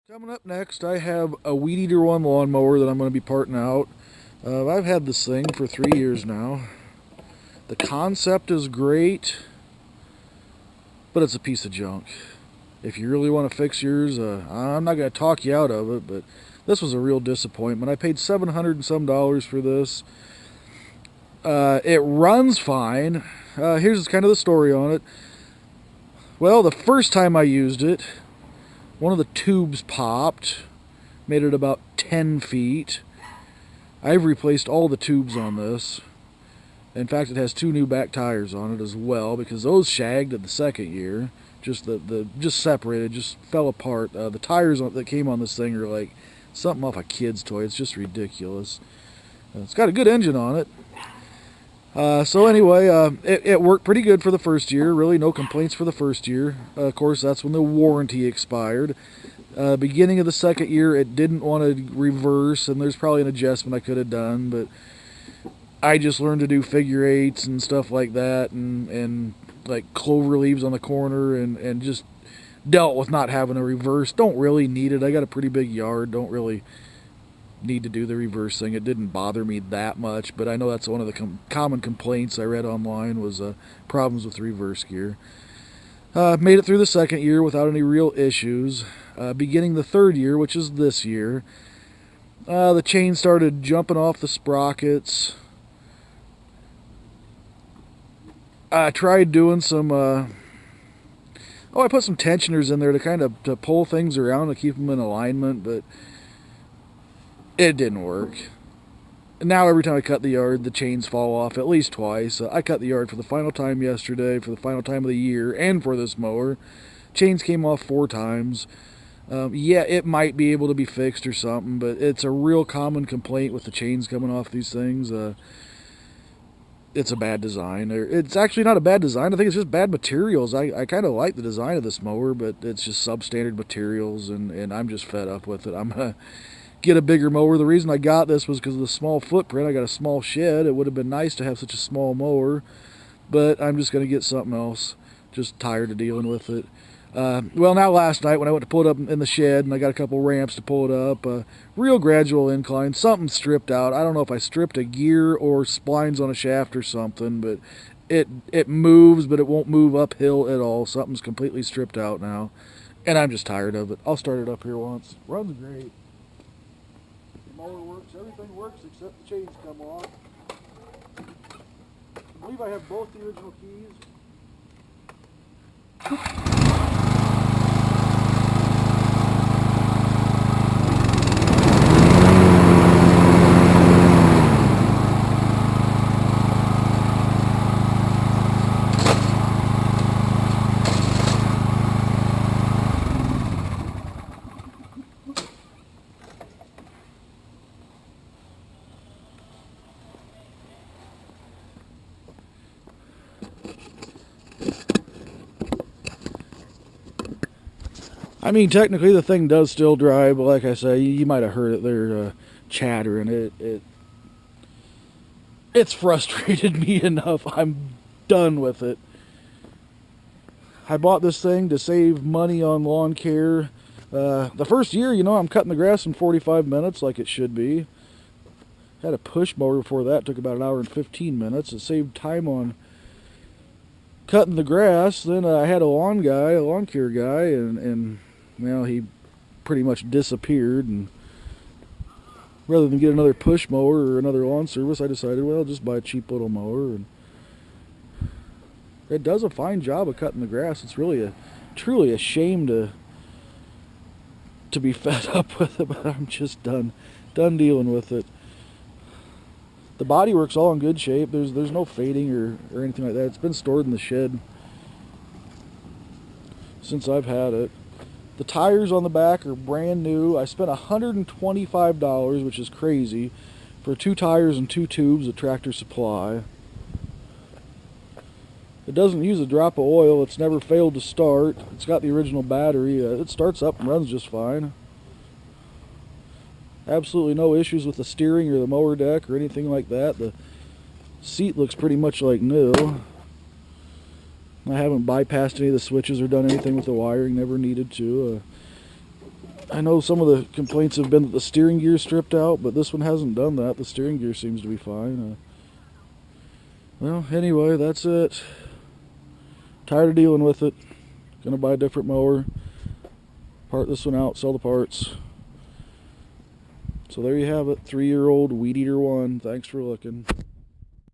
Coming up next, I have a Weedeater One lawnmower that I'm going to be parting out. I've had this thing for 3 years now. The concept is great, but it's a piece of junk. If you really want to fix yours, I'm not going to talk you out of it, but this was a real disappointment. I paid $700 and some for this. It runs fine. Here's kind of the story on it. Well, the first time I used it, one of the tubes popped, made it about 10 feet. I've replaced all the tubes on this. In fact, it has 2 new back tires on it as well, because those shagged at the second year. Just separated, just fell apart. The tires that came on this thing are like something off a kid's toy. It's just ridiculous. It's got a good engine on it. So anyway, it worked pretty good for the first year. Really no complaints for the first year. Of course, that's when the warranty expired. Beginning of the second year, it didn't want to reverse, and there's probably an adjustment I could have done, but I just learned to do figure eights and stuff like that, and like clover leaves on the corner, and just dealt with not having a reverse. Don't really need it. I got a pretty big yard. Don't really need to do the reverse thing. It didn't bother me that much, but I know that's one of the common complaints I read online was problems with reverse gear. Made it through the second year without any real issues. Beginning the third year, which is this year, the chain started jumping off the sprockets. I tried doing some I put some tensioners in there to pull things around to keep them in alignment, but it didn't work. Now every time I cut the yard, the chains fall off at least twice. I cut the yard for the final time yesterday, for the final time of the year, and for this mower. Chains came off 4 times. Yeah, it might be able to be fixed or something, but it's a real common complaint with the chains coming off these things. It's a bad design. It's actually not a bad design. I think it's just bad materials. I kind of like the design of this mower, but it's just substandard materials, and I'm just fed up with it. I'm going to get a bigger mower. The reason I got this was because of the small footprint. I got a small shed. It would have been nice to have such a small mower, but I'm just going to get something else. Just tired of dealing with it. Well, now last night when I went to pull it up in the shed, and I got a couple ramps to pull it up, real gradual incline, something stripped out. I don't know if I stripped a gear or splines on a shaft or something, but it moves, but it won't move uphill at all. Something's completely stripped out now, and I'm just tired of it. I'll start it up here once. Runs great. The mower works. Everything works except the chains come off. I believe I have both the original keys. I mean, technically the thing does still drive, but like I say, you might have heard it there chattering. It's frustrated me enough. I'm done with it. I bought this thing to save money on lawn care. The first year, I'm cutting the grass in 45 minutes like it should be. Had a push mower before that, took about 1 hour and 15 minutes. It saved time on cutting the grass. Then I had a lawn care guy, and well, he pretty much disappeared, and rather than get another push mower or another lawn service, I decided, well, just buy a cheap little mower, and it does a fine job of cutting the grass. It's really truly a shame to be fed up with it, but I'm just done dealing with it. The bodywork's all in good shape. There's no fading or anything like that. It's been stored in the shed since I've had it. The tires on the back are brand new. I spent $125, which is crazy, for 2 tires and 2 tubes at Tractor Supply. It doesn't use a drop of oil. It's never failed to start. It's got the original battery. It starts up and runs just fine. Absolutely no issues with the steering or the mower deck or anything like that. The seat looks pretty much like new. I haven't bypassed any of the switches or done anything with the wiring, never needed to. I know some of the complaints have been that the steering gear stripped out, but this one hasn't done that. The steering gear seems to be fine. Well, anyway, that's it. Tired of dealing with it. Gonna buy a different mower. Part this one out, sell the parts. So there you have it, 3-year-old Weedeater One. Thanks for looking.